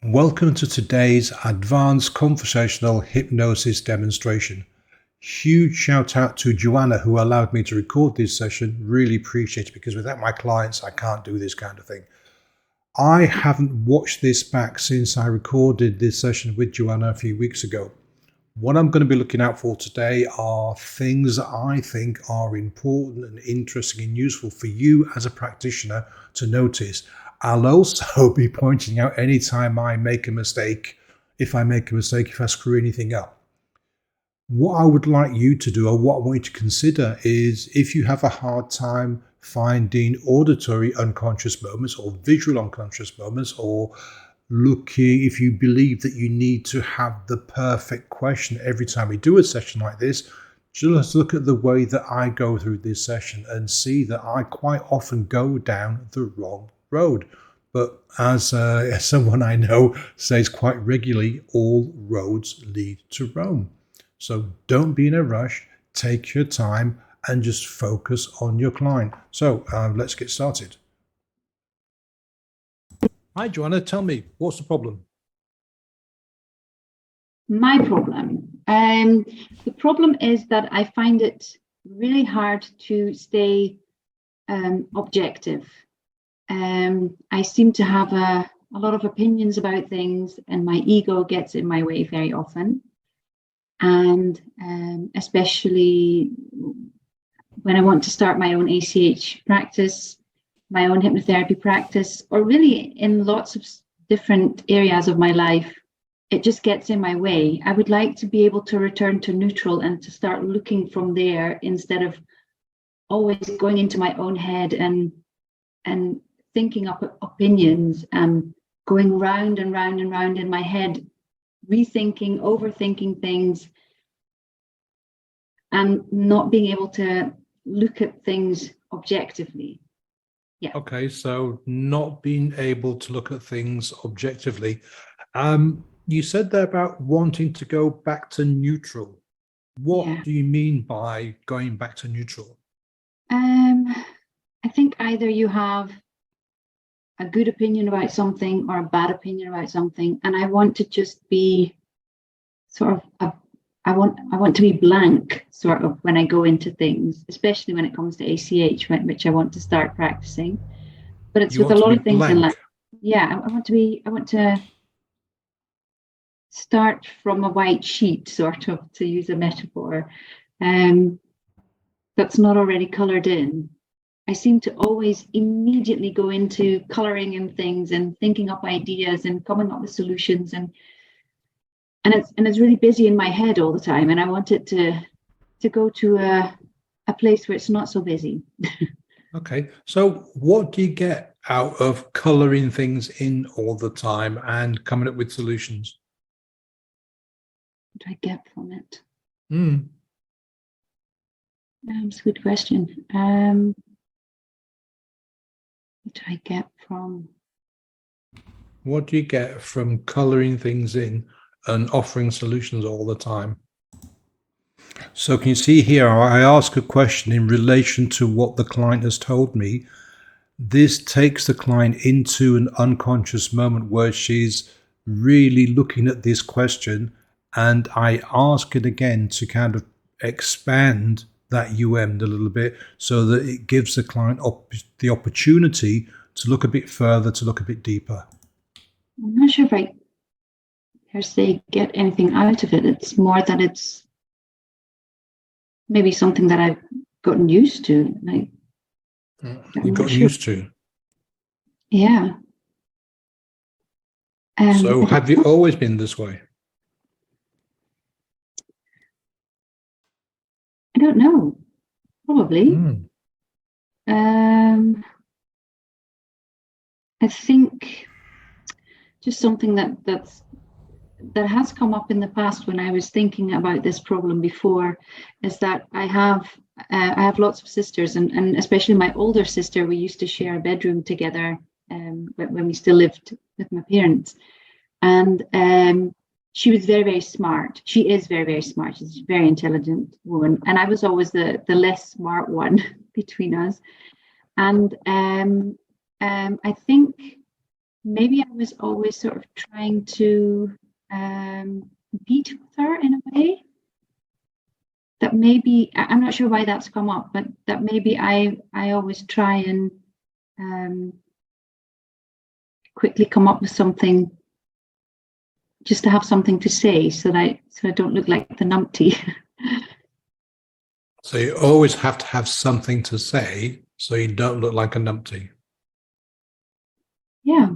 Welcome to today's advanced conversational hypnosis demonstration. Huge shout out to Johanna who allowed me to record this session. Really appreciate it because without my clients, I can't do this kind of thing. I haven't watched this back since I recorded this session with Johanna a few weeks ago. What I'm going to be looking out for today are things that I think are important and interesting and useful for you as a practitioner to notice. I'll also be pointing out anytime I make a mistake, if I screw anything up. What I would like you to do, or what I want you to consider, is if you have a hard time finding auditory unconscious moments or visual unconscious moments, or looking, if you believe that you need to have the perfect question every time we do a session like this, just look at the way that I go through this session and see that I quite often go down the wrong road. But as someone I know says quite regularly, all roads lead to Rome. So don't be in a rush, take your time and just focus on your client. So let's get started. Hi, Johanna, tell me, what's the problem? My problem? The problem is that I find it really hard to stay objective. I seem to have a lot of opinions about things and my ego gets in my way very often. And especially when I want to start my own ACH practice, my own hypnotherapy practice, or really in lots of different areas of my life, it just gets in my way. I would like to be able to return to neutral and to start looking from there instead of always going into my own head and thinking up opinions and going round and round and round in my head, rethinking, overthinking things, and not being able to look at things objectively. Yeah. Okay, so not being able to look at things objectively. You said there about wanting to go back to neutral. What do you mean by going back to neutral? I think either you have a good opinion about something or a bad opinion about something, and I want to just be sort of I want to be blank sort of when I go into things, especially when it comes to ACH, which I want to start practicing. But it's with a lot of things in life. Yeah, I want to start from a white sheet, sort of, to use a metaphor, that's not already colored in. I seem to always immediately go into coloring in things and thinking up ideas and coming up with solutions, and it's really busy in my head all the time, and I want it to go to a place where it's not so busy. Okay, so what do you get out of coloring things in all the time and coming up with solutions? What do I get from it? That's a good question. What do I get from? What do you get from coloring things in and offering solutions all the time? So can you see here, I ask a question in relation to what the client has told me. This takes the client into an unconscious moment where she's really looking at this question, and I ask it again to kind of expand that a little bit so that it gives the client the opportunity to look a bit further, to look a bit deeper. I'm not sure if I per se get anything out of it. It's more that it's maybe something that I've gotten used to. You've gotten used to? Yeah. So have you always been this way? I don't know. Probably. I think just something that has come up in the past when I was thinking about this problem before is that I have lots of sisters, and especially my older sister. We used to share a bedroom together when we still lived with my parents, and she was very, very smart. She is very, very smart. She's a very intelligent woman, and I was always the less smart one between us. And I think maybe I was always sort of trying to compete with her in a way. That maybe, I'm not sure why that's come up, but that maybe I always try and quickly come up with something just to have something to say, so I don't look like the numpty. So you always have to have something to say so you don't look like a numpty. Yeah.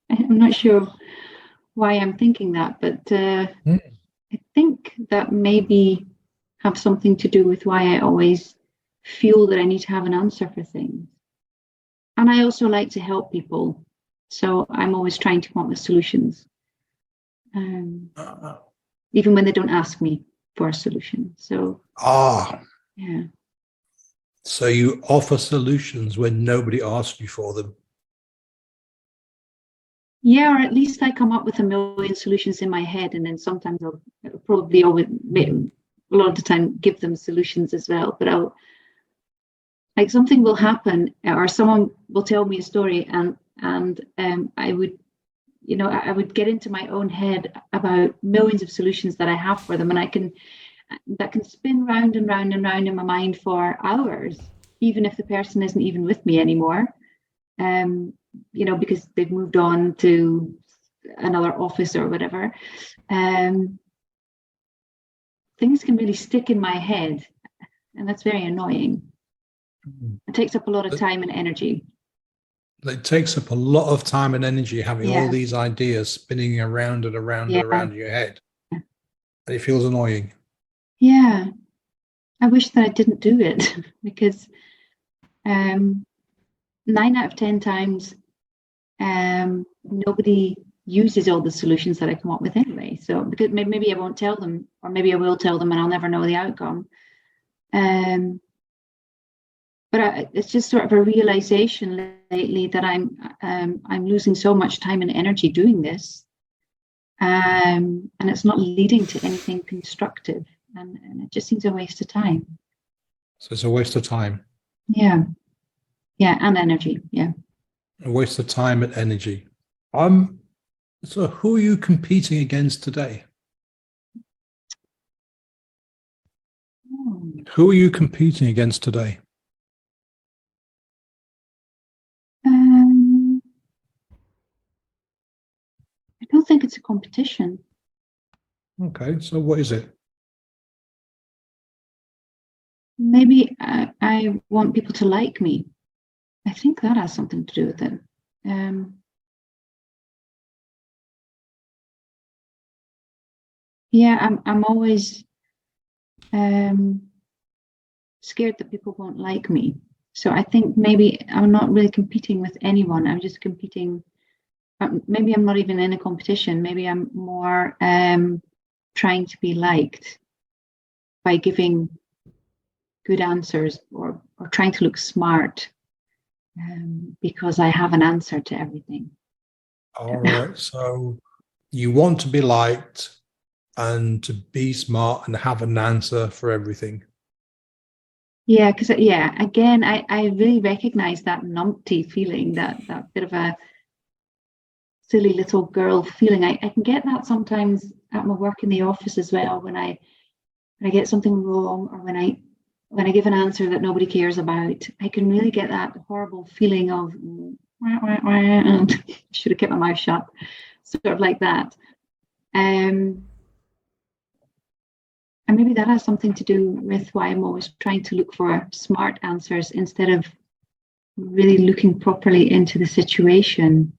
I'm not sure why I'm thinking that, but I think that maybe have something to do with why I always feel that I need to have an answer for things. And I also like to help people, so I'm always trying to come up with solutions, even when they don't ask me for a solution. So yeah. So you offer solutions when nobody asks you for them. Yeah, or at least I come up with a million solutions in my head, and then sometimes I'll probably always, a lot of the time, give them solutions as well. But I'll, like, something will happen, or someone will tell me a story, and I would, I would get into my own head about millions of solutions that I have for them, and that can spin round and round and round in my mind for hours, even if the person isn't even with me anymore. Because they've moved on to another office or whatever. Things can really stick in my head, and that's very annoying. It takes up a lot of time and energy. It takes up a lot of time and energy having all these ideas spinning around and around and around in your head. And it feels annoying. Yeah. I wish that I didn't do it because 9 out of 10 times nobody uses all the solutions that I come up with anyway. So because maybe I won't tell them, or maybe I will tell them and I'll never know the outcome. But it's just sort of a realization lately that I'm losing so much time and energy doing this, and it's not leading to anything constructive, and it just seems a waste of time. So it's a waste of time. Yeah, and energy. Yeah, a waste of time and energy. So who are you competing against today? Who are you competing against today? I don't think it's a competition. Okay, so what is it? Maybe I want people to like me. I think that has something to do with it. I'm always scared that people won't like me. So I think maybe I'm not really competing with anyone. I'm just competing. Maybe I'm not even in a competition. Maybe I'm more trying to be liked by giving good answers, or trying to look smart because I have an answer to everything. All right. So you want to be liked and to be smart and have an answer for everything. Yeah, because again, I really recognize that numpty feeling, that bit of a silly little girl feeling. I can get that sometimes at my work in the office as well, when I get something wrong, or when I give an answer that nobody cares about. I can really get that horrible feeling of should have kept my mouth shut, sort of like that. And maybe that has something to do with why I'm always trying to look for smart answers instead of really looking properly into the situation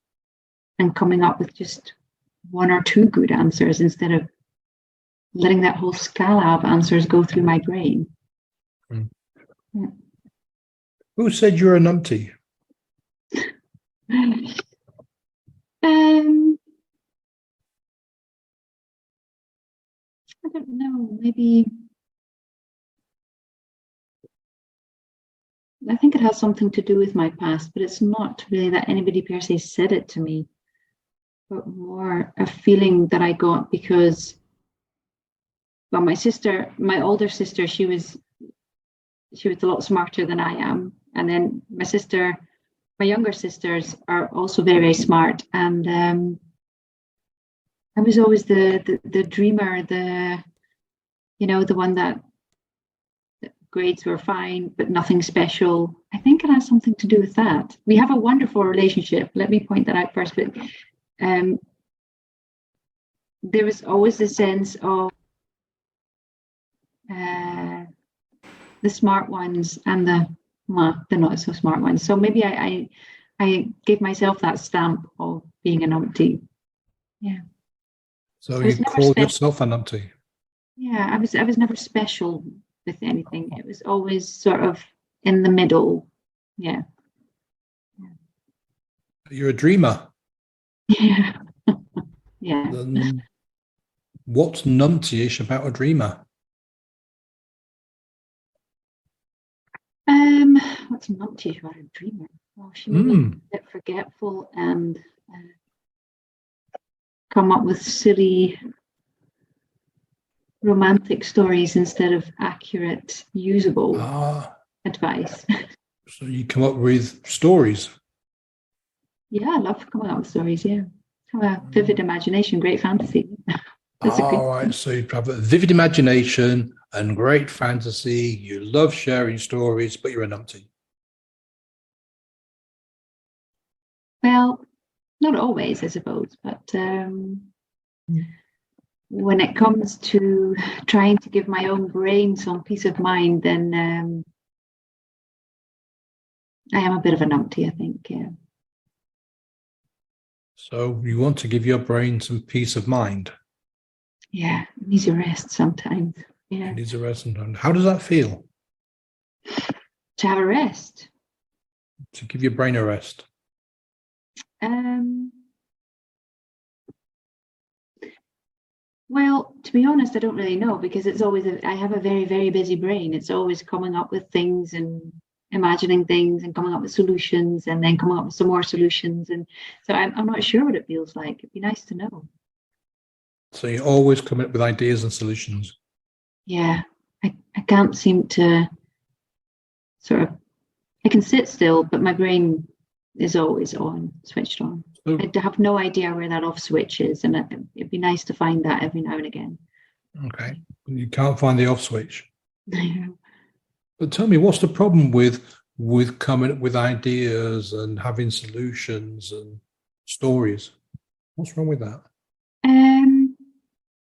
and coming up with just one or two good answers, instead of letting that whole scala of answers go through my brain. Yeah. Who said you're a numpty? I don't know, maybe I think it has something to do with my past, but it's not really that anybody per se said it to me, but more a feeling that I got because, well, my older sister, she was a lot smarter than I am. And then my sister my younger sisters are also very, very smart, and I was always the dreamer, the one that grades were fine, but nothing special. I think it has something to do with that. We have a wonderful relationship. Let me point that out first. But there was always a sense of the smart ones and the not so smart ones. So maybe I gave myself that stamp of being a numpty. Yeah. So you called yourself a numpty? Yeah, I was never special with anything. It was always sort of in the middle. Yeah. You're a dreamer. Yeah. Yeah. Then what's numpty-ish about a dreamer? What's numpty about a dreamer? Well, she may be a bit forgetful and come up with silly romantic stories instead of accurate, usable advice. So you come up with stories. Yeah, I love coming up with stories. Yeah, have a vivid imagination, great fantasy. Right. So you have a vivid imagination and great fantasy. You love sharing stories, but you're a numpty. Well, not always, I suppose, but when it comes to trying to give my own brain some peace of mind, then I am a bit of a numpty, I think. Yeah. So you want to give your brain some peace of mind? Yeah, it needs a rest sometimes. Yeah. It needs a rest sometimes. How does that feel? To have a rest. To give your brain a rest? Well, to be honest, I don't really know, because it's always I have a very, very busy brain. It's always coming up with things and imagining things and coming up with solutions and then coming up with some more solutions. And so I'm not sure what it feels like. It'd be nice to know. So you're always coming up with ideas and solutions? Yeah, I can't seem to I can sit still, but my brain is always on, switched on. So, I have no idea where that off switch is, and it'd be nice to find that every now and again. okay. You can't find the off switch. But tell me, what's the problem with coming up with ideas and having solutions and stories? What's wrong with that?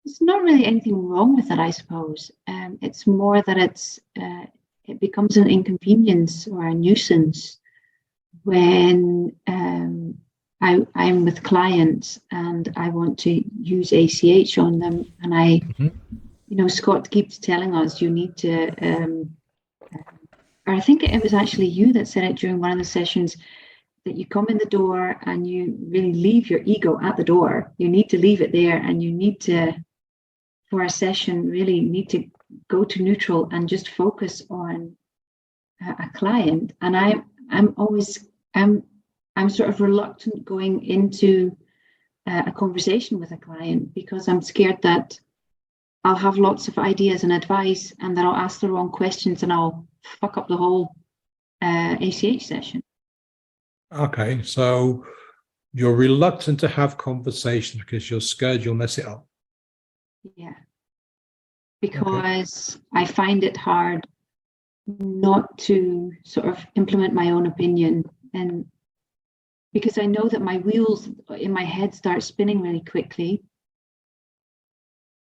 There's not really anything wrong with it, I suppose. It's more that it becomes an inconvenience or a nuisance when I'm with clients and I want to use ACH on them, and Scott keeps telling us you need to. Or I think it was actually you that said it during one of the sessions, that you come in the door and you really leave your ego at the door. You need to leave it there, and you need to, for a session, really need to go to neutral and just focus on a client. And I'm sort of reluctant going into a conversation with a client, because I'm scared that I'll have lots of ideas and advice, and that I'll ask the wrong questions and I'll fuck up the whole ACH session. Okay, so you're reluctant to have conversations because you're scared you'll mess it up. Yeah, because I find it hard not to sort of implement my own opinion, and because I know that my wheels in my head start spinning really quickly,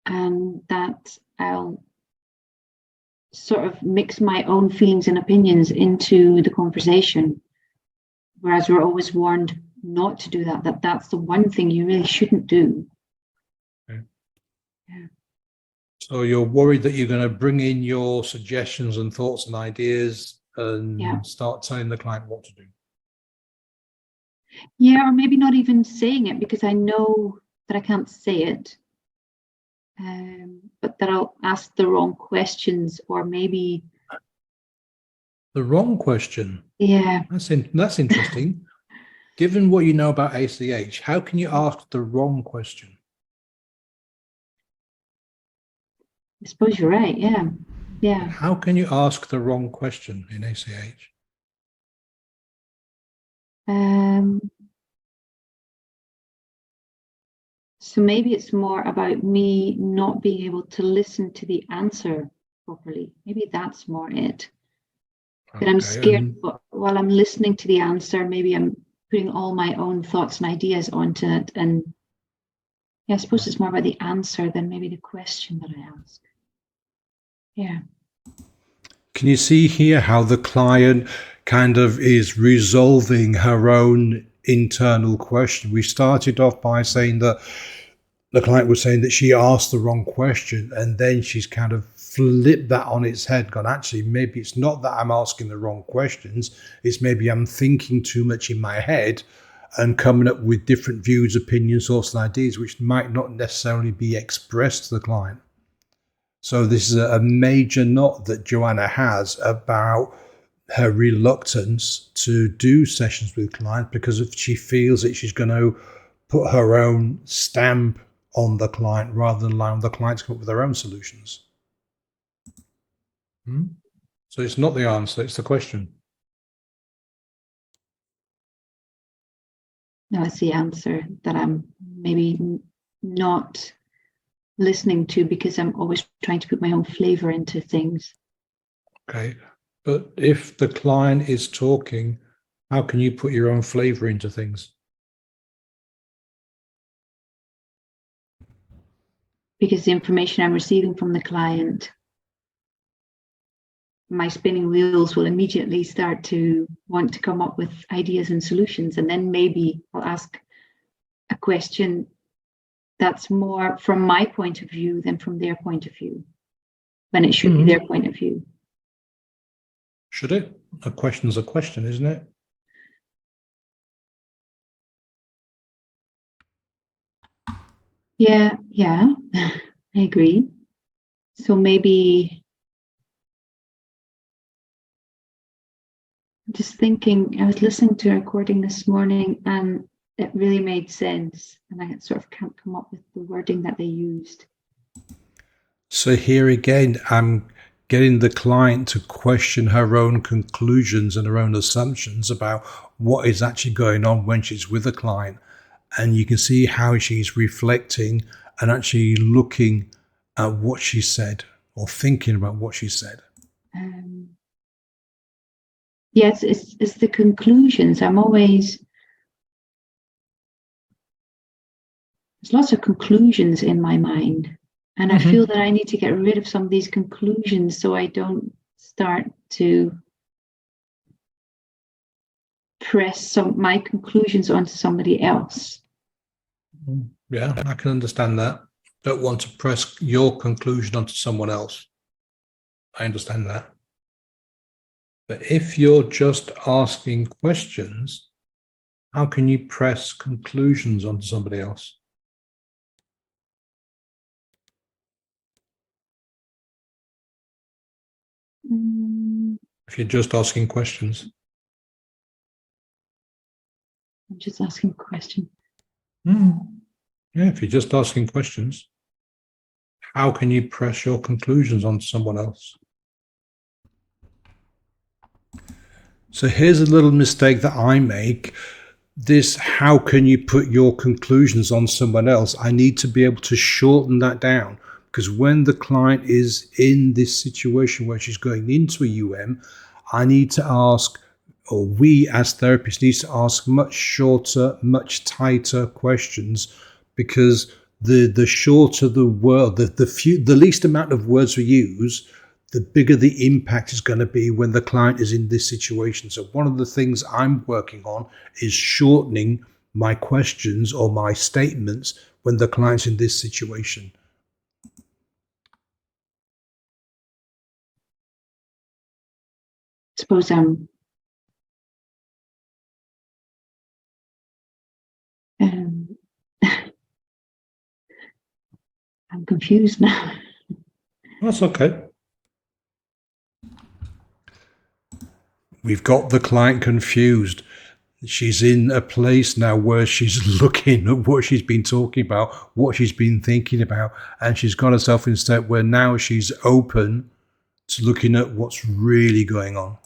and that I'll sort of mix my own feelings and opinions into the conversation, whereas we're always warned not to do that. That's the one thing you really shouldn't do. Okay. Yeah. So you're worried that you're going to bring in your suggestions and thoughts and ideas and start telling the client what to do. Yeah, or maybe not even saying it, because I know that I can't say it. But that I'll ask the wrong questions, or maybe the wrong question. Yeah, that's interesting. Given what you know about ACH, how can you ask the wrong question? I suppose you're right. Yeah. How can you ask the wrong question in ACH? So maybe it's more about me not being able to listen to the answer properly. Maybe that's more it. That I'm scared, but while I'm listening to the answer, maybe I'm putting all my own thoughts and ideas onto it. And yeah, I suppose it's more about the answer than maybe the question that I ask. Yeah. Can you see here how the client kind of is resolving her own internal question? We started off by saying that the client was saying that she asked the wrong question, and then she's kind of flipped that on its head, gone, actually, maybe it's not that I'm asking the wrong questions, it's maybe I'm thinking too much in my head and coming up with different views, opinions, thoughts, and ideas, which might not necessarily be expressed to the client. So this is a major knot that Johanna has about her reluctance to do sessions with clients, because if she feels that she's going to put her own stamp on the client rather than allowing the client to come up with their own solutions. So it's not the answer, it's the question. No, it's the answer that I'm maybe not listening to, because I'm always trying to put my own flavor into things. Okay, but if the client is talking, how can you put your own flavor into things? Because the information I'm receiving from the client, my spinning wheels will immediately start to want to come up with ideas and solutions. And then maybe I'll ask a question that's more from my point of view than from their point of view, when it should be their point of view. Should it? A question's a question, isn't it? Yeah, I agree. So maybe just thinking, I was listening to a recording this morning and it really made sense, and I sort of can't come up with the wording that they used. So here again, I'm getting the client to question her own conclusions and her own assumptions about what is actually going on when she's with a client. And you can see how she's reflecting and actually looking at what she said or thinking about what she said. Yes, it's the conclusions. There's lots of conclusions in my mind, and I feel that I need to get rid of some of these conclusions so I don't start to press my conclusions onto somebody else. Yeah, I can understand that. Don't want to press your conclusion onto someone else. I understand that. But if you're just asking questions, how can you press conclusions onto somebody else? If you're just asking questions. I'm just asking a question. Yeah, if you're just asking questions, how can you press your conclusions onto someone else? So here's a little mistake that I make. This, how can you put your conclusions on someone else? I need to be able to shorten that down, because when the client is in this situation where she's going into a UM, I need to ask, or we as therapists need to ask much shorter, much tighter questions, because the shorter the word, the least amount of words we use, the bigger the impact is going to be when the client is in this situation. So one of the things I'm working on is shortening my questions or my statements when the client's in this situation. Suppose I'm I'm confused now. That's okay. We've got the client confused. She's in a place now where she's looking at what she's been talking about, what she's been thinking about, and she's got herself in a state where now she's open to looking at what's really going on.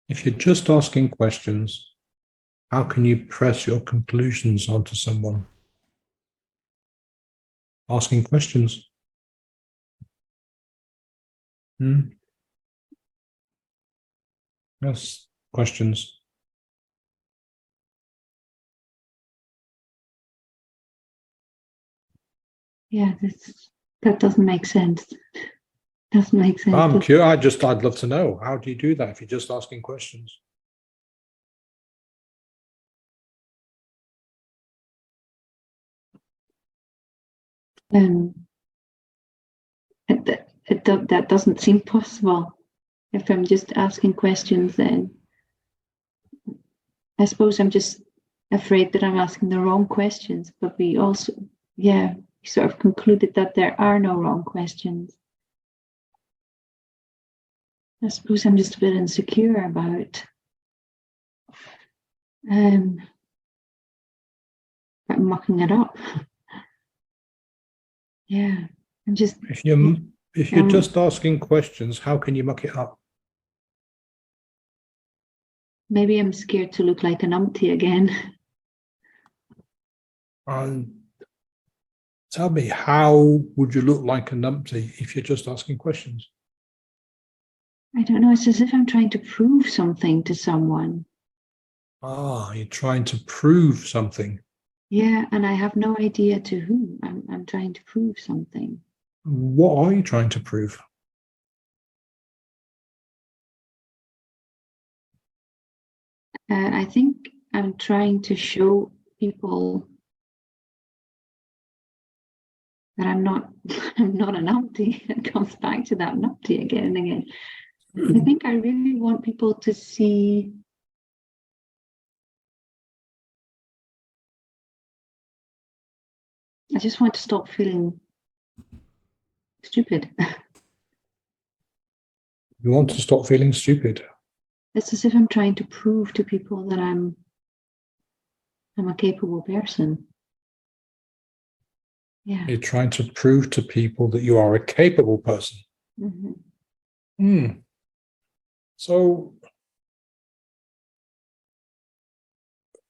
If you're just asking questions, How can you press your conclusions onto someone? Asking questions. Yes, questions. Yeah, that doesn't make sense. Doesn't make sense. I'm curious. I'd love to know. How do you do that if you're just asking questions? That doesn't seem possible. If I'm just asking questions, then I suppose I'm just afraid that I'm asking the wrong questions. But we also, we sort of concluded that there are no wrong questions. I suppose I'm just a bit insecure about mucking it up. Yeah, I'm just. If you're just asking questions, how can you muck it up? Maybe I'm scared to look like a numpty again. Tell me, how would you look like a numpty if you're just asking questions? I don't know. It's as if I'm trying to prove something to someone. You're trying to prove something. Yeah, and I have no idea to whom I'm trying to prove something. What are you trying to prove? I think I'm trying to show people that I'm not I'm not a numpty. It comes back to that numpty again and again. I think I really want people to see I just want to stop feeling stupid. You want to stop feeling stupid. It's as if I'm trying to prove to people that I'm a capable person. Yeah. You're trying to prove to people that you are a capable person. So,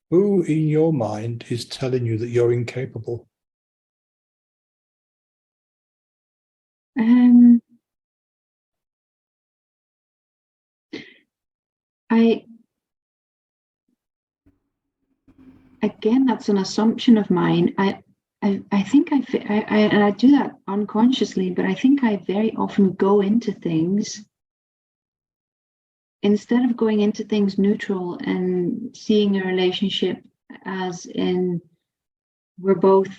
who in your mind is telling you that you're incapable? Again, that's an assumption of mine. I think and I do that unconsciously, but I think I very often go into things instead of going into things neutral and seeing a relationship as in we're both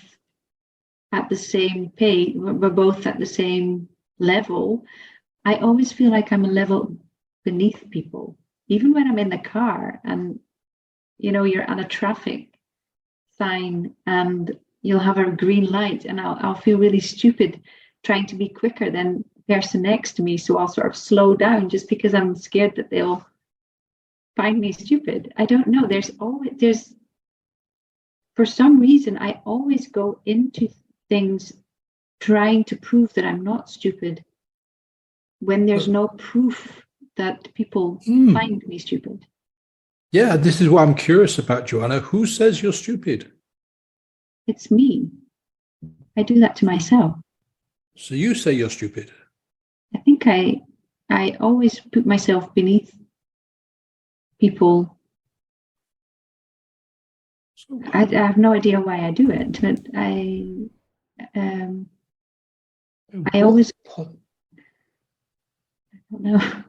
at the same pay, we're both at the same level. I always feel like I'm a level beneath people, even when I'm in the car and you're at a traffic sign and you'll have a green light and I'll feel really stupid trying to be quicker than the person next to me. So I'll sort of slow down just because I'm scared that they'll find me stupid. I don't know. For some reason, I always go into things trying to prove that I'm not stupid when there's no proof that people find me stupid. Yeah, this is what I'm curious about, Johanna. Who says you're stupid? It's me. I do that to myself. So you say you're stupid? I think I always put myself beneath people. So, I have no idea why I do it, but I always. I don't know.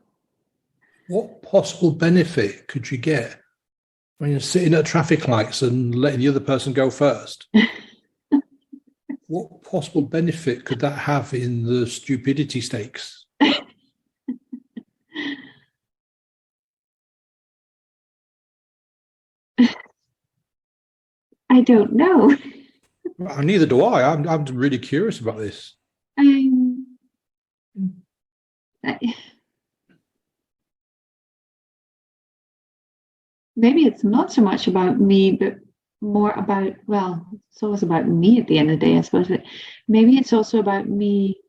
What possible benefit could you get when you're sitting at traffic lights and letting the other person go first? What possible benefit could that have in the stupidity stakes? I don't know. Well, neither do I. I'm really curious about this. Maybe it's not so much about me, but more about, well, it's always about me at the end of the day, I suppose, but maybe it's also about me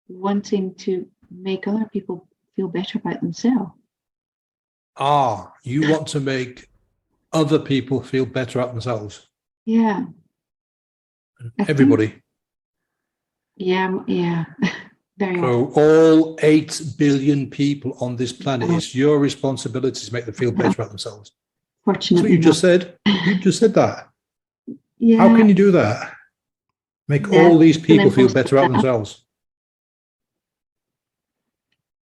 wanting to make other people feel better about themselves. You want to make other people feel better at themselves. Yeah. Everybody. Yeah. Very So often. all 8 billion people on this planet, Oh. it's your responsibility to make them feel better at themselves. That's what Fortunately you just not. said. You just said that. Yeah. How can you do that? Make all these people feel better at themselves.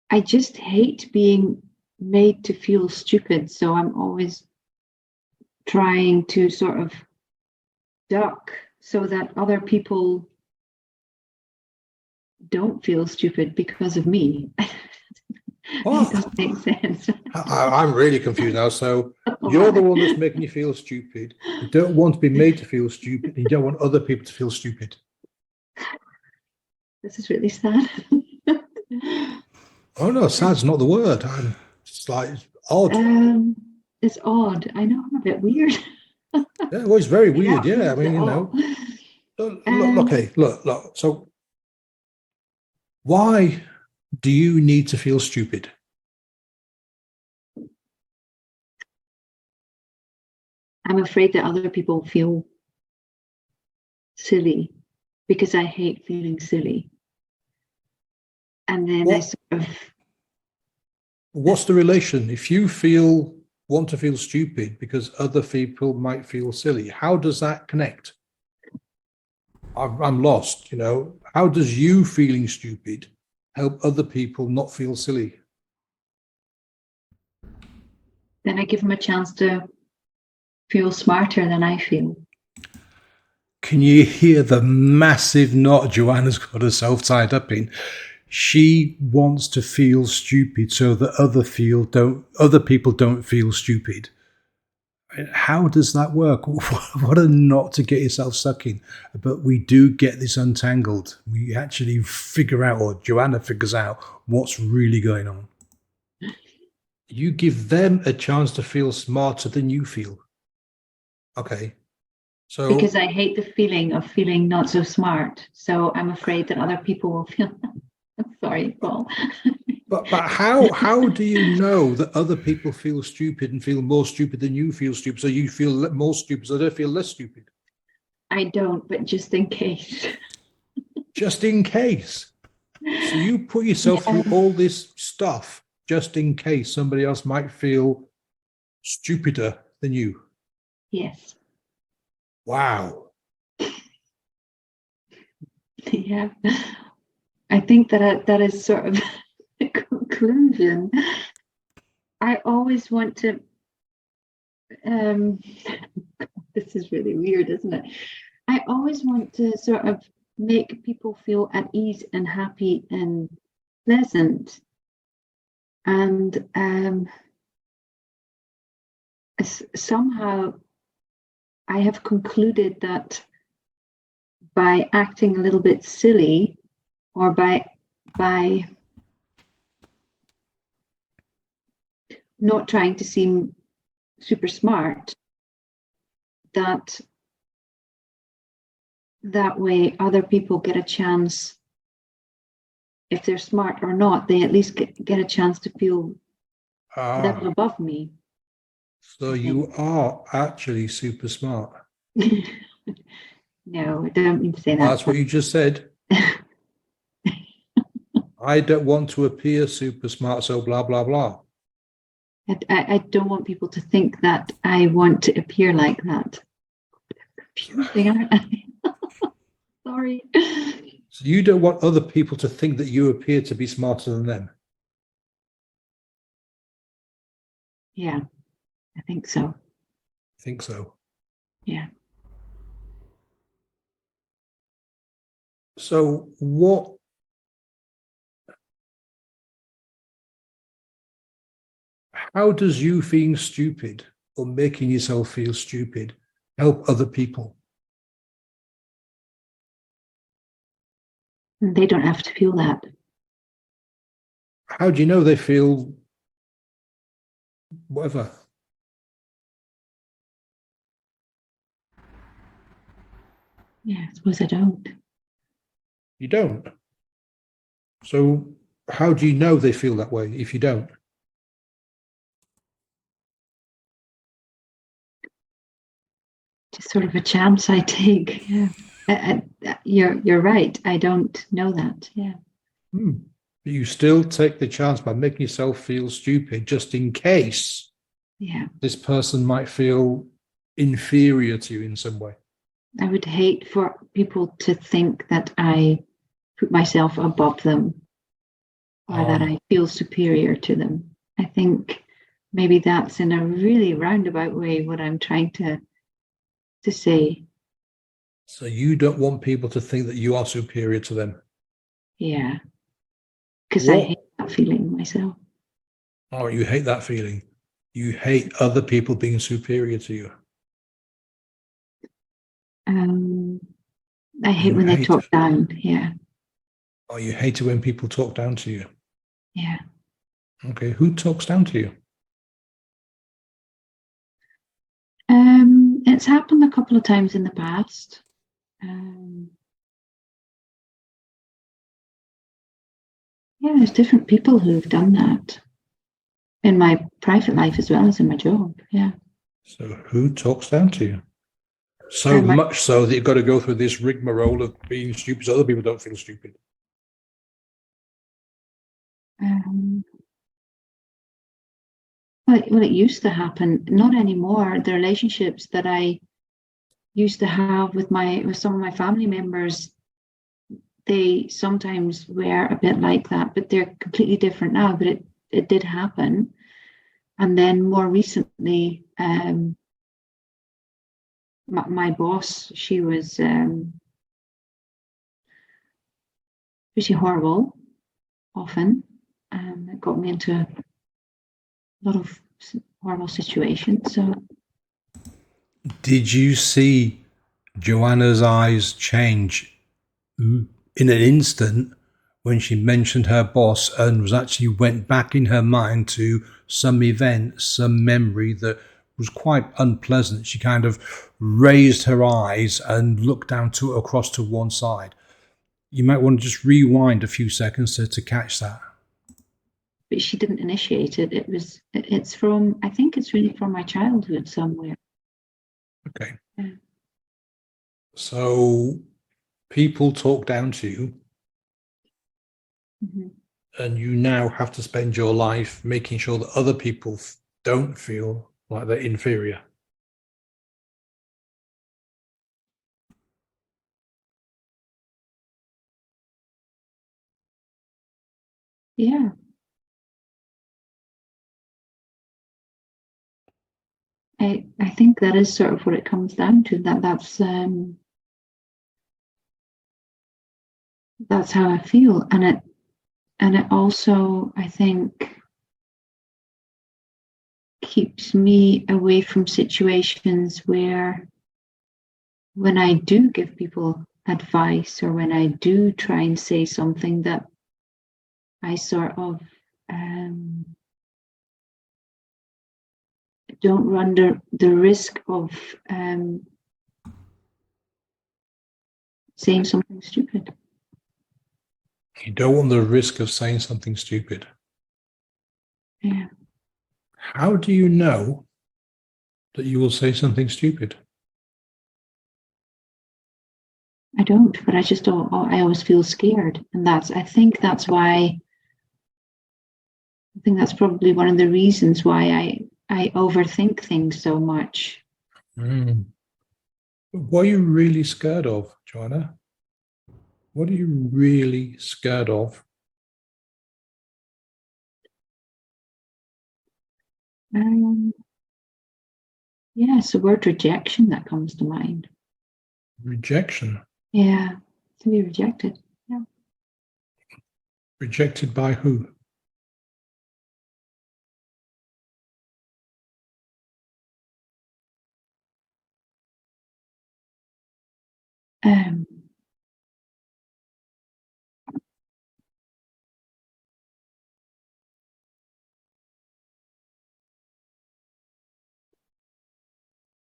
I just hate being made to feel stupid. So I'm always trying to sort of duck so that other people don't feel stupid because of me. It doesn't make sense. I'm really confused now. So you're the one that's making you feel stupid. You don't want to be made to feel stupid. You don't want other people to feel stupid. This is really sad. Oh no, sad's not the word. It's like odd. It's odd. I know I'm a bit weird. Yeah, well, it's very weird. Yeah, I mean, look. So why do you need to feel stupid? I'm afraid that other people feel silly because I hate feeling silly. And then I sort of... What's the relation? If you want to feel stupid because other people might feel silly, how does that connect? I'm lost, How does you feeling stupid help other people not feel silly? Then I give them a chance to feel smarter than I feel. Can you hear the massive knot Johanna's got herself tied up in? She wants to feel stupid so that other people don't feel stupid. How does that work? What a knot to get yourself stuck in. But we do get this untangled. We actually figure out, or Johanna figures out, what's really going on. You give them a chance to feel smarter than you feel. Okay. So because I hate the feeling of feeling not so smart. So I'm afraid that other people will feel... Sorry, Paul. But how do you know that other people feel stupid and feel more stupid than you feel stupid? So you feel more stupid, so they feel less stupid. I don't, but just in case. Just in case. So you put yourself through all this stuff just in case somebody else might feel stupider than you. Yes. Wow. Yeah. I think that is sort of the conclusion. I always want to... this is really weird, isn't it? I always want to sort of make people feel at ease and happy and pleasant. And somehow I have concluded that by acting a little bit silly, or by not trying to seem super smart, that way other people get a chance, if they're smart or not, they at least get a chance to feel level above me. So you are actually super smart. No, I don't mean to say that. That's what you just said. I don't want to appear super smart, so blah, blah, blah. I don't want people to think that I want to appear like that. Confusing, aren't I? Sorry. So you don't want other people to think that you appear to be smarter than them. Yeah, I think so. Think so. Yeah. So how does you feeling stupid or making yourself feel stupid help other people? They don't have to feel that. How do you know they feel whatever? Yeah, I suppose I don't. You don't. So how do you know they feel that way if you don't? just sort of a chance I take. Yeah. You're right. I don't know that. Yeah. But you still take the chance by making yourself feel stupid just in case Yeah. this person might feel inferior to you in some way. I would hate for people to think that I put myself above them or that I feel superior to them. I think maybe that's in a really roundabout way what I'm trying to say. So you don't want people to think that you are superior to them. Yeah. Because I hate that feeling myself. Oh, you hate that feeling. You hate other people being superior to you. I hate when they talk down. Yeah. Oh, you hate it when people talk down to you. Yeah. Okay, who talks down to you? It's happened a couple of times in the past. Yeah, there's different people who've done that in my private life as well as in my job. Yeah. So who talks down to you? So much so that you've got to go through this rigmarole of being stupid so other people don't feel stupid. Well, it used to happen, not anymore. The relationships that I used to have with some of my family members, they sometimes were a bit like that, but they're completely different now. But it did happen. And then more recently, my boss, she was pretty horrible often. It got me into a lot of horrible situations. So, did you see Johanna's eyes change in an instant when she mentioned her boss and was actually went back in her mind to some event, some memory that was quite unpleasant? She kind of raised her eyes and looked down to across to one side. You might want to just rewind a few seconds to catch that. but she didn't initiate it. It's from, I think it's really from my childhood somewhere. Okay. Yeah. So people talk down to you, and you now have to spend your life making sure that other people don't feel like they're inferior. Yeah. I think that is sort of what it comes down to. That's how I feel, and it also, I think, keeps me away from situations where when I do give people advice or when I do try and say something that I sort of don't run the risk of saying something stupid. You don't want the risk of saying something stupid. Yeah. How do you know that you will say something stupid? I don't, but I just don't. I always feel scared, and I think that's why. I think that's probably one of the reasons why I overthink things so much. What are you really scared of, Johanna? What are you really scared of? Yeah, it's the word rejection that comes to mind. Rejection. Yeah, to be rejected. Yeah. Rejected by who?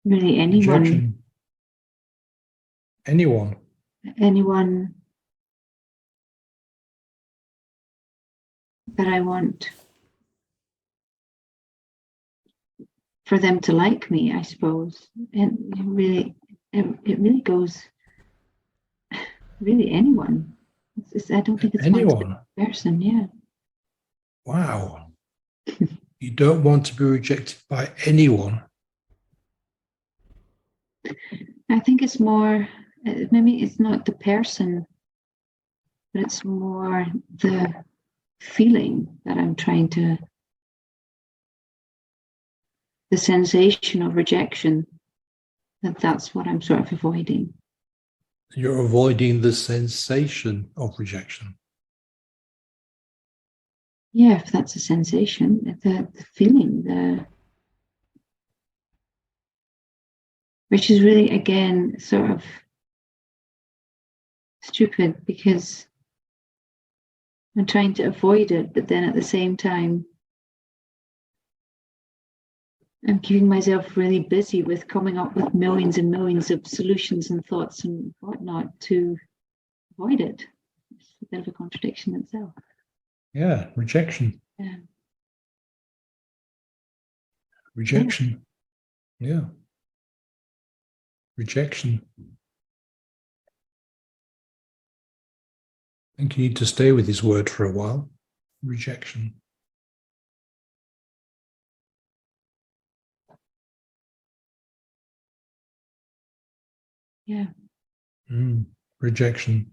Really, Rejection. Anyone. That I want for them to like me, I suppose. And it really goes, really anyone. I don't think it's one Anyone? person. Yeah. Wow. You don't want to be rejected by anyone. I think it's more, maybe it's not the person, but it's more the feeling that I'm trying to, the sensation of rejection, that's what I'm sort of avoiding. You're avoiding the sensation of rejection. Yeah, if that's a sensation, the feeling, which is really, again, sort of stupid because I'm trying to avoid it, but then at the same time, I'm keeping myself really busy with coming up with millions and millions of solutions and thoughts and whatnot to avoid it. It's a bit of a contradiction itself. Yeah, rejection. Yeah. Rejection. Yeah. Rejection. I think you need to stay with this word for a while. Rejection. Yeah. Rejection.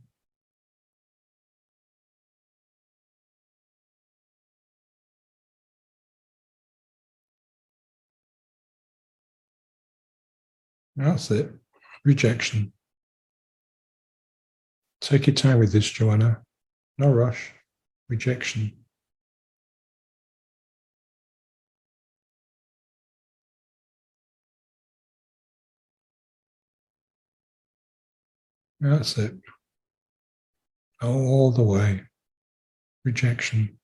That's it. Rejection. Take your time with this, Johanna. No rush. Rejection. That's it. All the way. Rejection.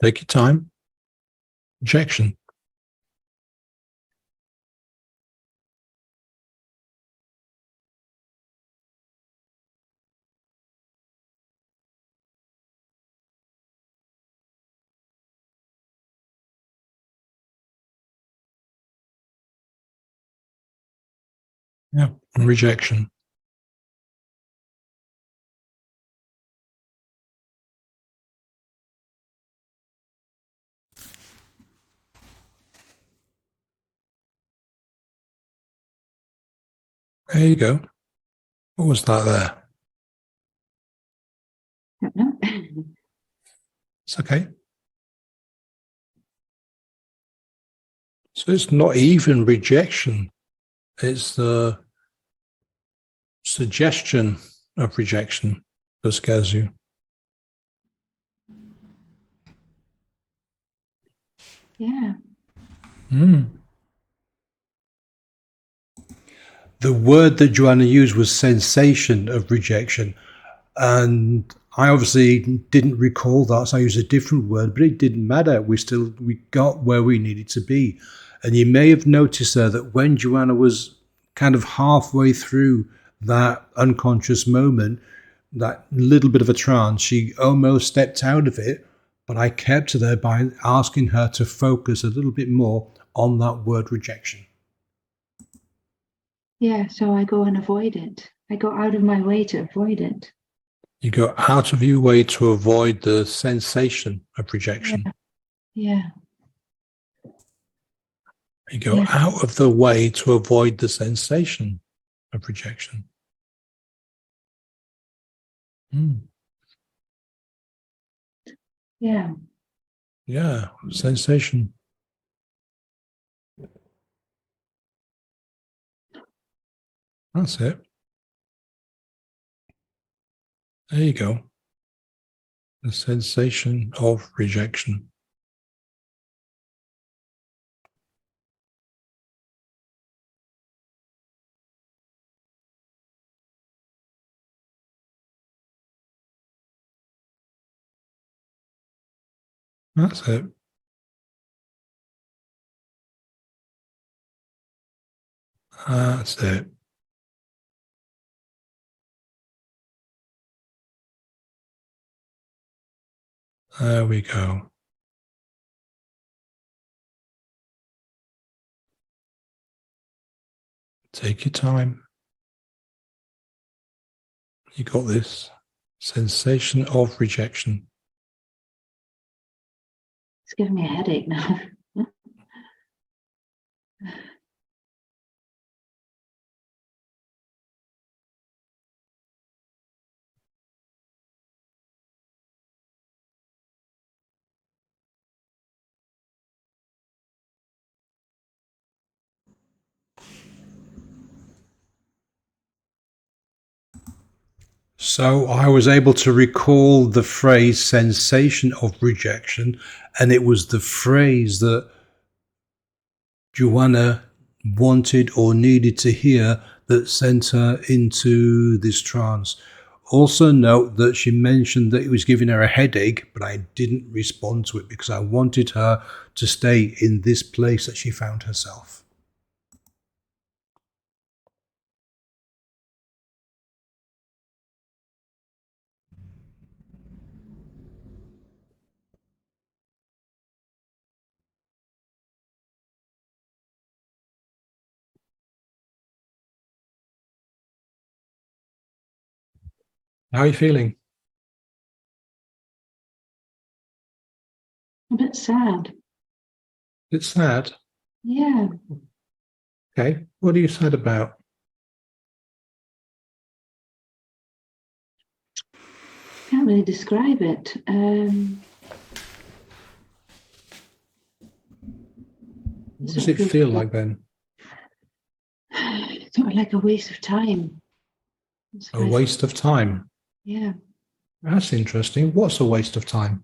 Take your time. Rejection. Yeah. Rejection. There you go. What was that there? Don't know. It's okay. So it's not even rejection. It's the suggestion of rejection that scares you. Yeah. The word that Johanna used was sensation of rejection. And I obviously didn't recall that, so I used a different word, but it didn't matter. We got where we needed to be. And you may have noticed there that when Johanna was kind of halfway through that unconscious moment, that little bit of a trance, she almost stepped out of it, but I kept her there by asking her to focus a little bit more on that word rejection. Yeah, so I go and avoid it. I go out of my way to avoid it. You go out of your way to avoid the sensation of rejection. Yeah. You go out of the way to avoid the sensation of rejection. Yeah. Yeah, sensation. That's it. There you go. The sensation of rejection. That's it. That's it. There we go. Take your time. You got this. Sensation of rejection. It's giving me a headache now. So I was able to recall the phrase sensation of rejection, and it was the phrase that Johanna wanted or needed to hear that sent her into this trance. Also note that she mentioned that it was giving her a headache, but I didn't respond to it because I wanted her to stay in this place that she found herself. How are you feeling? A bit sad. It's sad. Yeah. Okay. What are you sad about? Can't really describe it. What does it feel like then? Sort of like a waste of time. A waste of time. Yeah. That's interesting. What's a waste of time?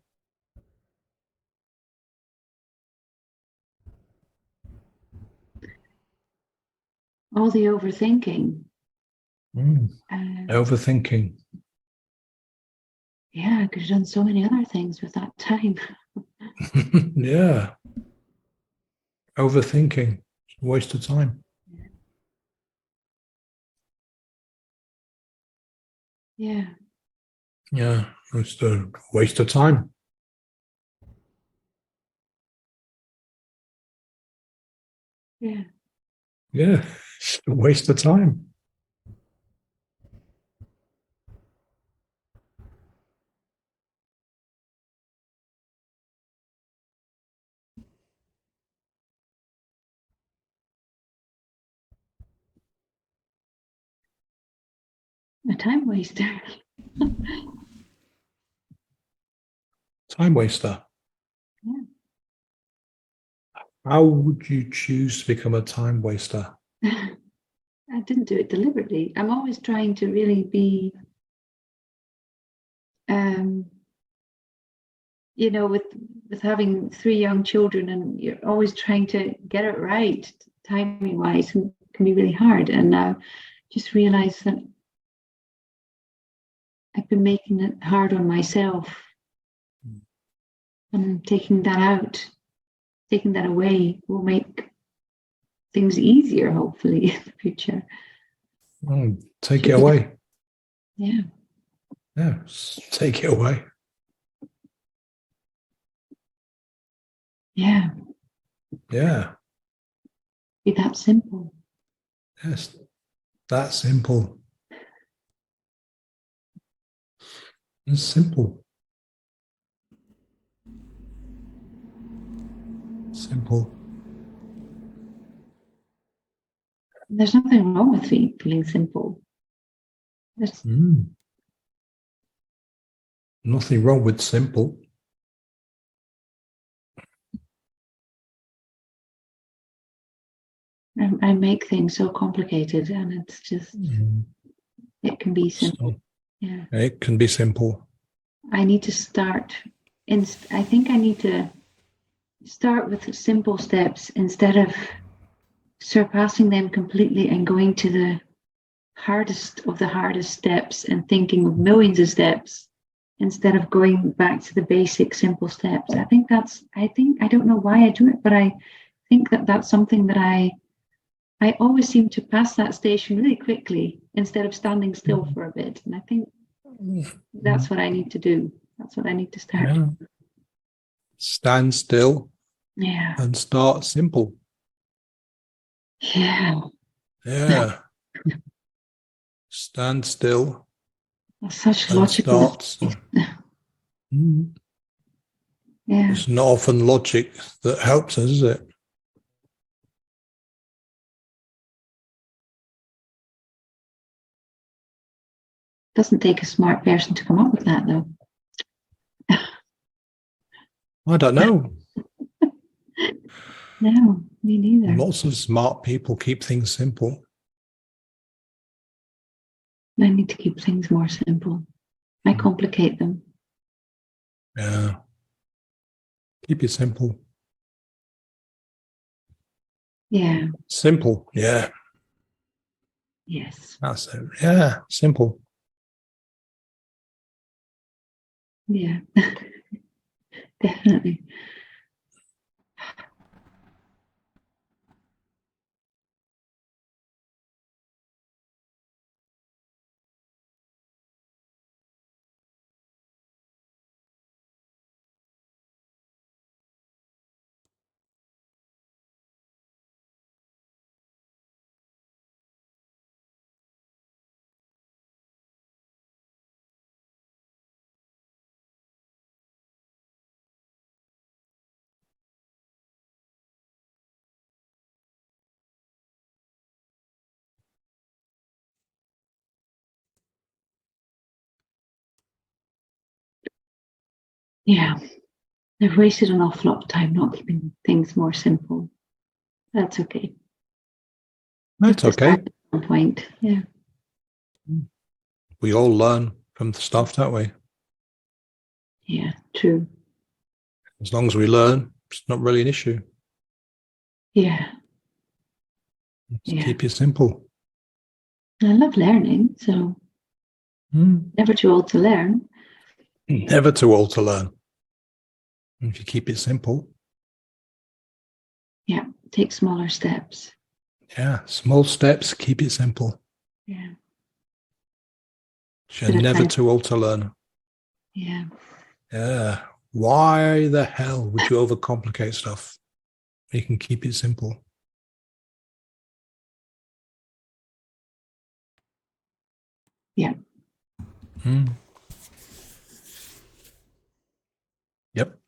All the overthinking. Overthinking. Yeah, I could have done so many other things with that time. Yeah. Overthinking. Waste of time. Yeah. Yeah. It's a waste of time. Yeah. Yeah. It's a waste of time. A time waster. Time waster. Yeah. How would you choose to become a time waster? I didn't do it deliberately. I'm always trying to really be, with having 3 young children, and you're always trying to get it right, timing wise, and can be really hard. And now just realize that I've been making it hard on myself, and taking that away will make things easier, hopefully, in the future. Take it away. Yeah. Yeah. Take it away. Yeah. Yeah. Be that simple. Yes. That simple. It's simple. Simple. There's nothing wrong with feeling simple. There's Nothing wrong with simple. I make things so complicated, and it's just it can be simple. Yeah. It can be simple. I need to start. I think I need to start with simple steps instead of surpassing them completely and going to the hardest of the hardest steps and thinking of millions of steps instead of going back to the basic simple steps. I think I don't know why I do it, but I think that that's something that I I always seem to pass that station really quickly instead of standing still for a bit. And I think that's what I need to do. That's what I need to start. Yeah. Stand still Yeah. and start simple. Yeah. Yeah. Stand still That's such and logical. start. Mm. Yeah. It's not often logic that helps us, is it? Doesn't take a smart person to come up with that, though. I don't know. No, me neither. Lots of smart people keep things simple. I need to keep things more simple. I complicate them. Yeah. Keep it simple. Yeah. Simple. Yeah. Yes. That's it. Yeah. Simple. Yeah. Definitely. Yeah. I've wasted an awful lot of time not keeping things more simple. That's okay. That's okay. At some point. Yeah. We all learn from the stuff, don't we? Yeah. True. As long as we learn, it's not really an issue. Yeah. Just Yeah. keep it simple. I love learning, so never too old to learn. Never too old to learn. If you keep it simple. Yeah. Take smaller steps. Yeah. Small steps, keep it simple. Yeah. You're never too old to learn. Yeah. Yeah. Why the hell would you overcomplicate stuff? You can keep it simple. Yeah. Yep.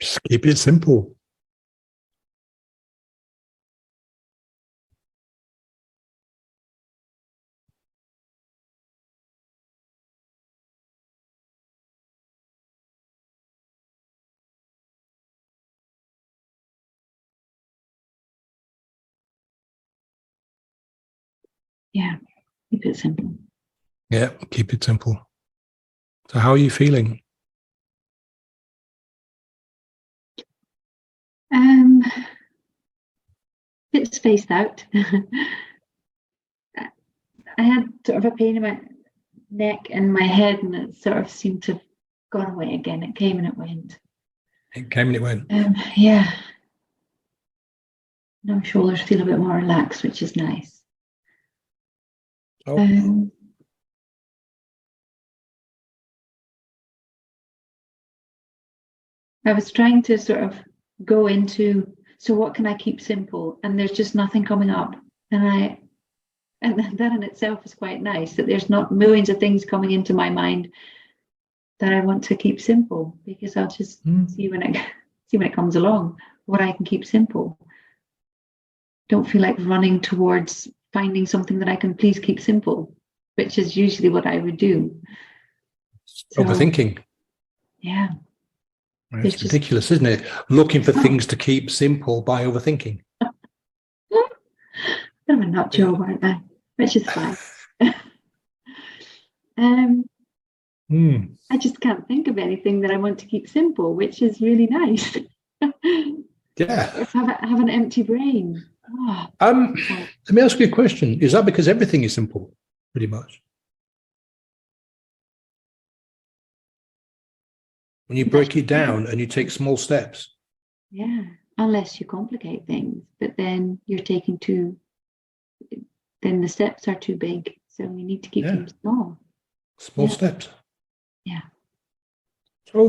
Just keep it simple. Yeah. Keep it simple. Yeah. Keep it simple. So how are you feeling? Bit spaced out. I had sort of a pain in my neck and my head, and it sort of seemed to have gone away again. It came and it went. It came and it went. Yeah. Now my shoulders feel a bit more relaxed, which is nice. Oh. I was trying to sort of go into, so what can I keep simple? And there's just nothing coming up. And that in itself is quite nice, that there's not millions of things coming into my mind that I want to keep simple, because I'll just see when it comes along what I can keep simple. Don't feel like running towards finding something that I can please keep simple, which is usually what I would do. So, Overthinking. yeah. It's ridiculous, isn't it? Looking for things to keep simple by overthinking. I'm a nut job, aren't I? Which is fine. I just can't think of anything that I want to keep simple, which is really nice. Yeah. Have an empty brain. Oh, let me ask you a question. Is that because everything is simple, pretty much? When you break it down and you take small steps? Yeah, unless you complicate things, but then you're taking too, then the steps are too big. So we need to keep Yeah, them small. small Yeah, steps. yeah, So,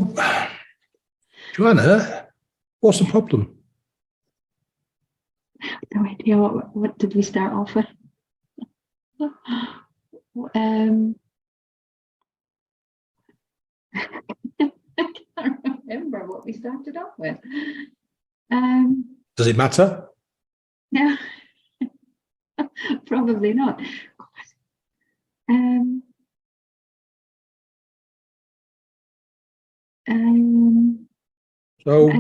Johanna, what's the yeah. problem? No idea what did we start off with? Um, I can't remember what we started off with. Does it matter? No, probably not. Um, um, So,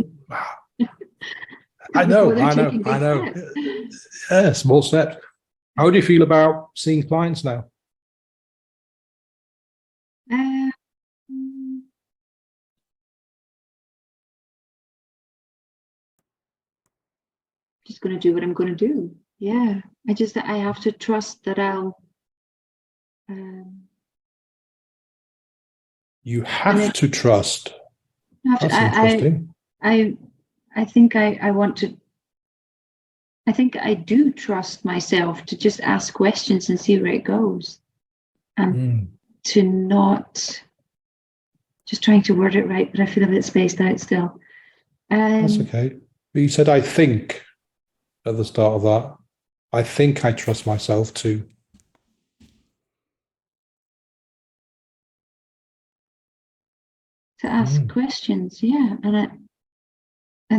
I know, bother I know, taking I big know. steps. Yeah, small steps. How do you feel about seeing clients now? Um, just going to do what I'm going to do. Yeah, I have to trust that I'll. Um, You and have to trust. have to, That's interesting. I, I think I want to. I think I do trust myself to just ask questions and see where it goes, and Mm, to not just trying to word it right. But I feel a bit spaced out still. that's Um, okay. But you said, I think at the start of that. I think I trust myself to. to ask Mm. questions, yeah, and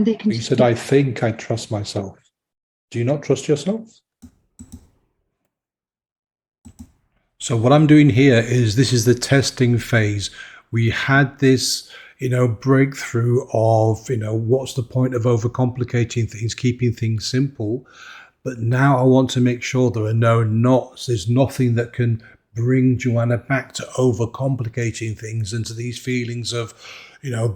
they can But you just said, be. I think I trust myself. Do you not trust yourself? So what I'm doing here is this is the testing phase. We had this, breakthrough of, what's the point of overcomplicating things, keeping things simple. But now I want to make sure there are no knots. There's nothing that can bring Johanna back to overcomplicating things and to these feelings of,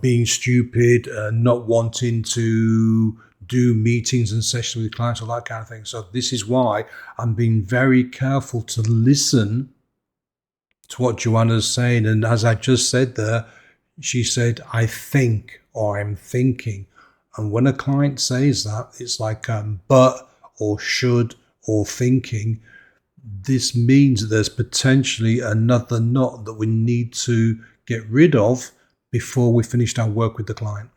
being stupid, not wanting to do meetings and sessions with clients, all that kind of thing. So this is why I'm being very careful to listen to what Joanna's saying. And as I just said there, she said, I think, or I'm thinking. And when a client says that, it's like but or should or thinking. This means that there's potentially another knot that we need to get rid of before we finished our work with the client.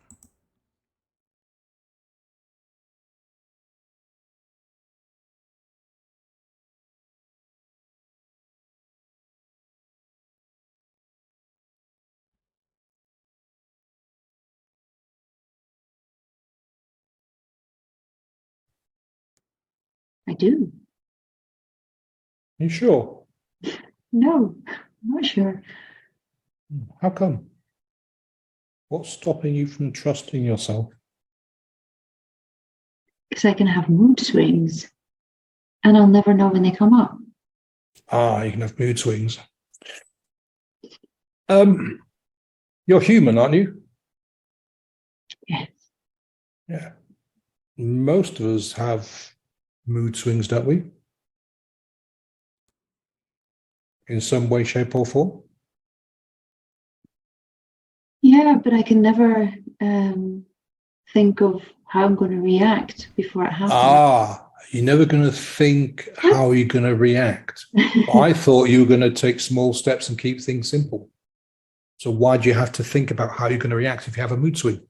I do. Are you sure? No, I'm not sure. How come? What's stopping you from trusting yourself? Because I can have mood swings and I'll never know when they come up. You can have mood swings. You're human, aren't you? Yes. Yeah. Most of us have mood swings, don't we? In some way, shape, or form. Yeah, but I can never think of how I'm going to react before it happens. You're never going to think how you're going to react. I thought you were going to take small steps and keep things simple. So why do you have to think about how you're going to react if you have a mood swing?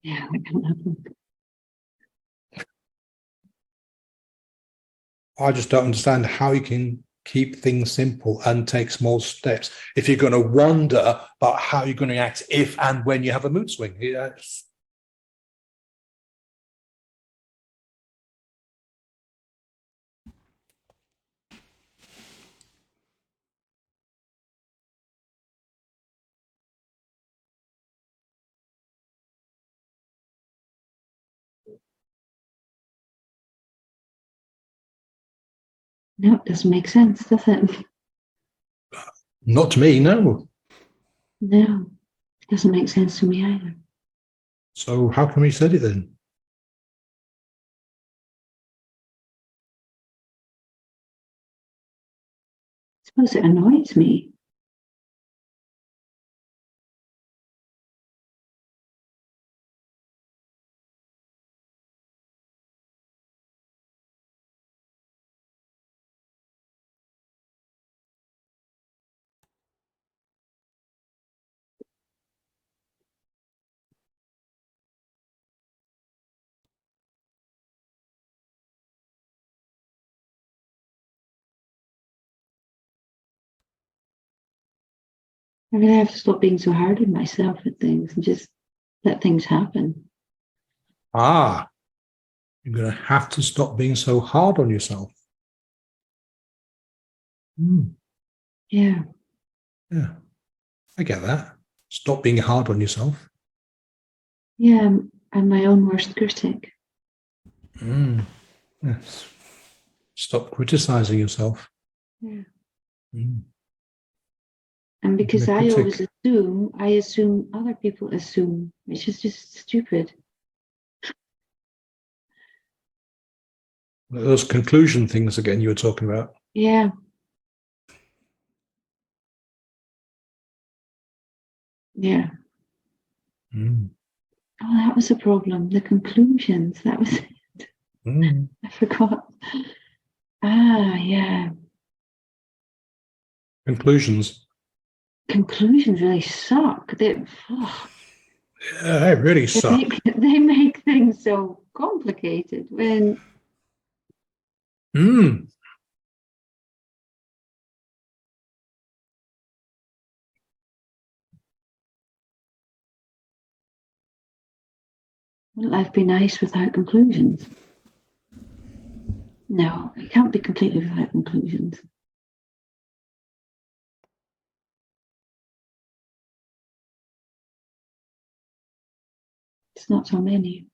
Yeah, that can happen. I just don't understand how you can keep things simple and take small steps if you're going to wonder about how you're going to react if and when you have a mood swing. Yeah. No, it doesn't make sense, does it? Not to me, no. No, it doesn't make sense to me either. So how come you said it then? suppose it annoys me. I really have to stop being so hard on myself with things and just let things happen. Ah, you're going to have to stop being so hard on yourself. Yeah. Yeah, I get that. Stop being hard on yourself. Yeah, I'm my own worst critic. Yes. Stop criticizing yourself. Yeah. Mm. And because The I always critic. assume other people assume, which is just stupid. Those conclusion things again you were talking about. Yeah. Yeah. Mm. Oh, that was a problem. The conclusions. That was it. Mm. I forgot. Ah, yeah. Conclusions. Conclusions really suck. Yeah, they really They suck. make things so complicated when Mm. wouldn't life be nice without conclusions? No, it can't be completely without conclusions. It's not so many.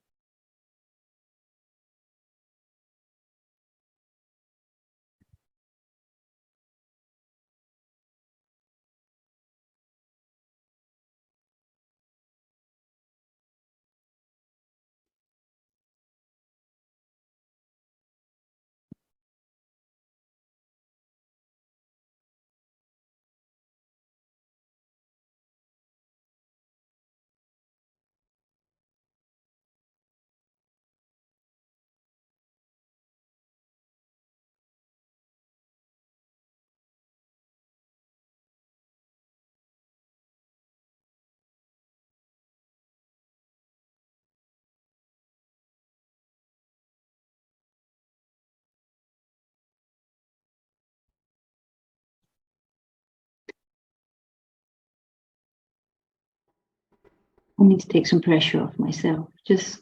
I need to take some pressure off myself. Just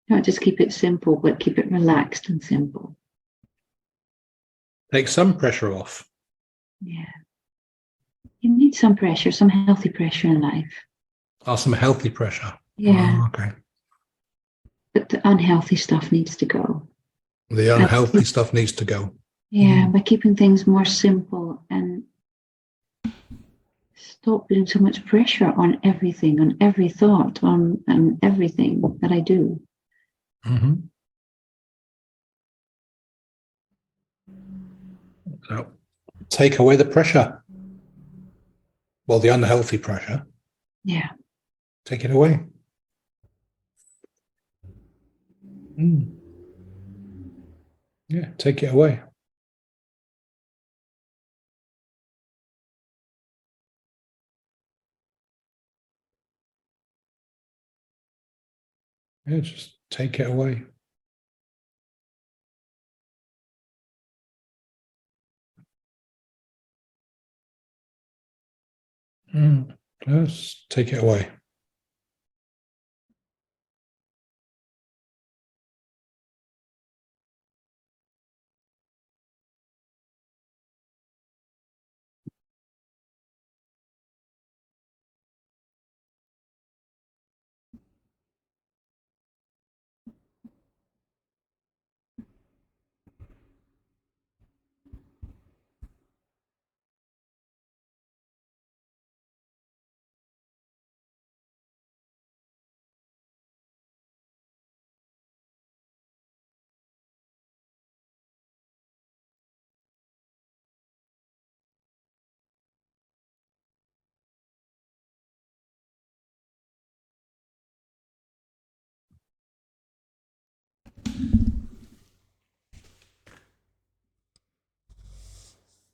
not just keep it simple, but keep it relaxed and simple. Take some pressure off. Yeah. You need some pressure, some healthy pressure in life. Oh, some healthy pressure. Yeah. Oh, okay. But the unhealthy stuff needs to go. The And unhealthy stuff needs to go. yeah, by keeping things more simple and stop putting so much pressure on everything, on every thought, on everything that I do. Mm-hmm. So take away the pressure. Well, the unhealthy pressure. Yeah. Take it away. Mm. Yeah, take it away. Yeah, just take it away. Just take it away.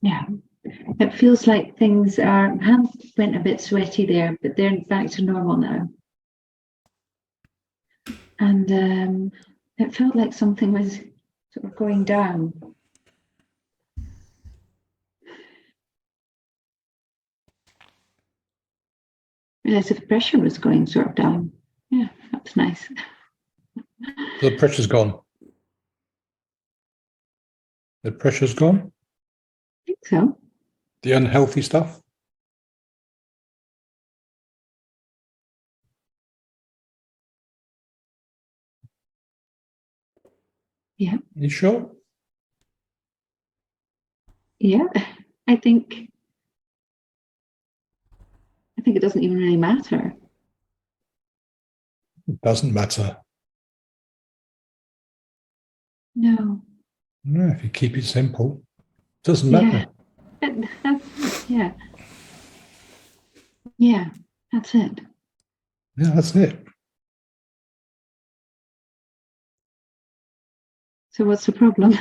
Yeah. It feels like things are, hands went a bit sweaty there, but they're back to normal now. And it felt like something was sort of going down. As if pressure was going sort of down. Yeah, that's nice. The pressure's gone. The pressure's gone. I think so. The unhealthy stuff. Yeah. You sure? Yeah. I think it doesn't even really matter. It doesn't matter. No. No, if you keep it simple, it doesn't Yeah. matter. Yeah. Yeah. That's it. Yeah, that's it. So what's the problem?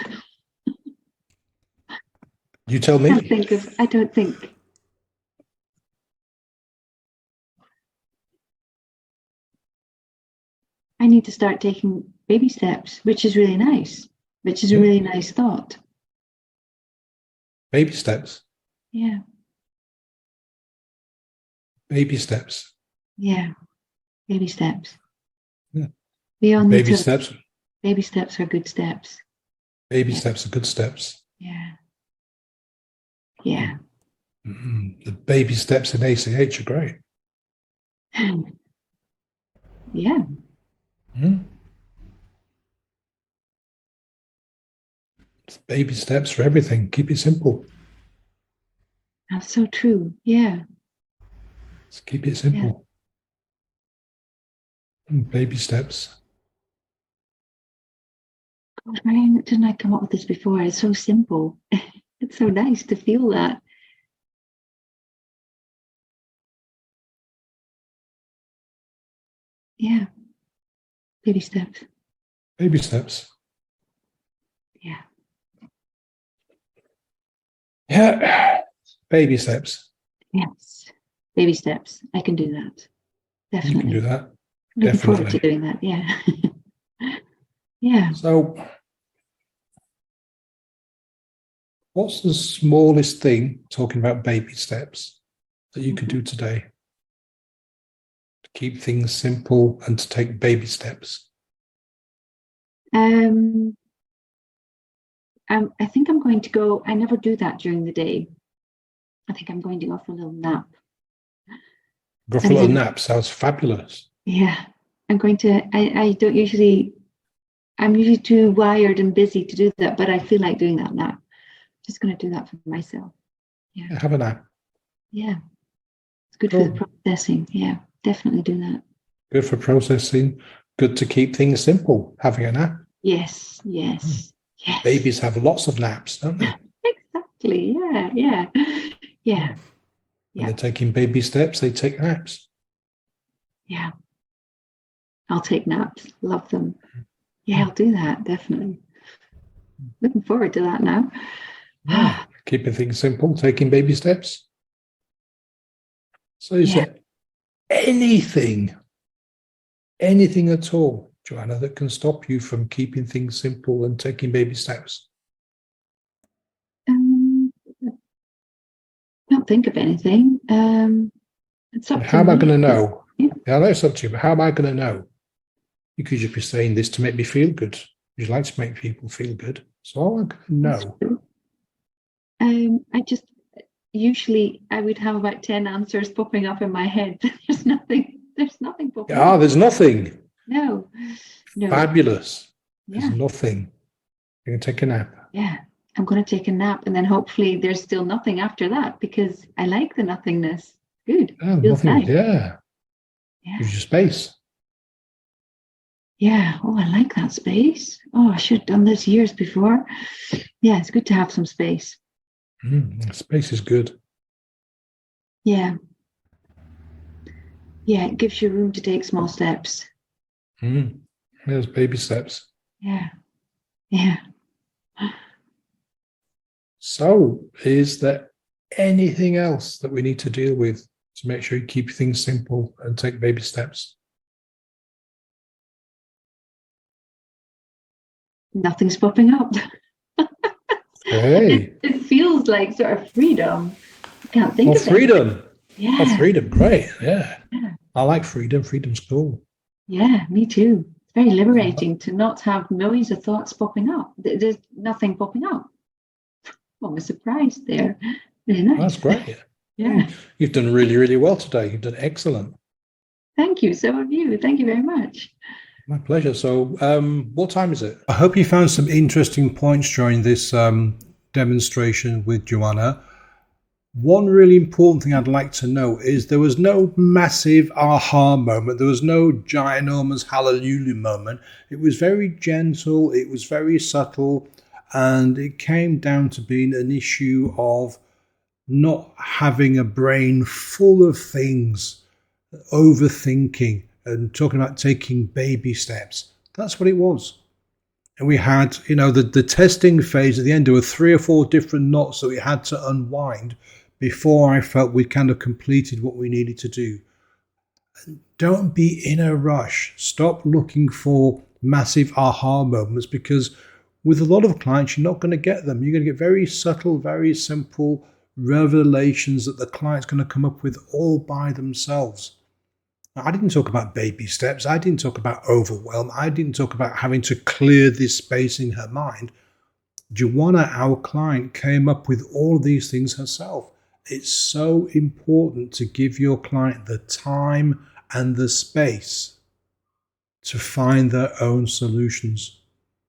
You tell me. I don't think. I need to start taking baby steps, which is really nice, which is a Yeah. really nice thought. Baby steps. Yeah. Baby steps. Yeah. Baby steps. Yeah. We all need Baby to. steps. Baby steps are good steps. Baby steps are good steps. Yeah. Yeah. The baby steps in ACH are great. Yeah. It's baby steps for everything. Keep it simple. That's so true. Yeah. Just keep it simple. Baby steps. Why didn't I come up with this before? It's so simple. It's so nice to feel that. Yeah. Baby steps. Baby steps. Yeah. Yeah. Baby steps. Yes. Baby steps. I can do that. Definitely. You can do that. Looking forward to doing that. Yeah. Yeah. So, what's the smallest thing, talking about baby steps, that you could do today to keep things simple and to take baby steps? I think I'm going to go. I never do that during the day. I think I'm going to go for a little nap. Go for a little nap. Sounds fabulous. Yeah. I'm going to, I don't usually, I'm usually too wired and busy to do that, but I feel like doing that now. Just going to do that for myself. Yeah. Have a nap. Yeah. It's good for the processing. Yeah. Definitely do that. Good for processing. Good to keep things simple. Having a nap. Yes. Yes. Yes. Babies have lots of naps, don't they? Exactly. Yeah. Yeah. Yeah. When they're taking baby steps, they take naps. Yeah. I'll take naps. Love them. Yeah, I'll do that. Definitely. Looking forward to that now. Yeah. Keeping things simple, taking baby steps. So is there anything at all, Johanna, that can stop you from keeping things simple and taking baby steps? Can't think of anything. It's up to how am I going to know? Yeah, I know it's up to you, but how am I going to know? You could just be saying this to make me feel good. You like to make people feel good. So how am I going to know? I just usually I would have about 10 answers popping up in my head. There's nothing popping up. There's nothing. No. Fabulous. Yeah. There's nothing. You're going to take a nap. Yeah. I'm going to take a nap, and then hopefully there's still nothing after that, because I like the nothingness. Good. Nothing. Nice. Yeah. Gives you space. Yeah. Oh, I like that space. Oh, I should have done this years before. Yeah, it's good to have some space. Space is good. Yeah. Yeah, it gives you room to take small steps. There's baby steps. Yeah. Yeah. So, is there anything else that we need to deal with to make sure you keep things simple and take baby steps? Nothing's popping up. Hey, It feels like sort of freedom. I can't think of freedom. it. Yeah. Oh, freedom, great. Yeah. Yeah. I like freedom. Freedom's cool. Yeah, me too. It's very liberating to not have millions of thoughts popping up. There's nothing popping up. Well, I'm surprised there. Very nice. That's great. Yeah. You've done really, really well today. You've done excellent. Thank you. So have you. Thank you very much. My pleasure. So, what time is it? I hope you found some interesting points during this demonstration with Johanna. One really important thing I'd like to note is there was no massive aha moment. There was no ginormous hallelujah moment. It was very gentle. It was very subtle. And it came down to being an issue of not having a brain full of things, overthinking and talking about taking baby steps. That's what it was. And we had, the testing phase at the end. There were 3 or 4 different knots that we had to unwind before I felt we'd kind of completed what we needed to do. Don't be in a rush. Stop looking for massive aha moments, because with a lot of clients, you're not going to get them. You're going to get very subtle, very simple revelations that the client's going to come up with all by themselves. Now, I didn't talk about baby steps. I didn't talk about overwhelm. I didn't talk about having to clear this space in her mind. Johanna, our client, came up with all these things herself. It's so important to give your client the time and the space to find their own solutions.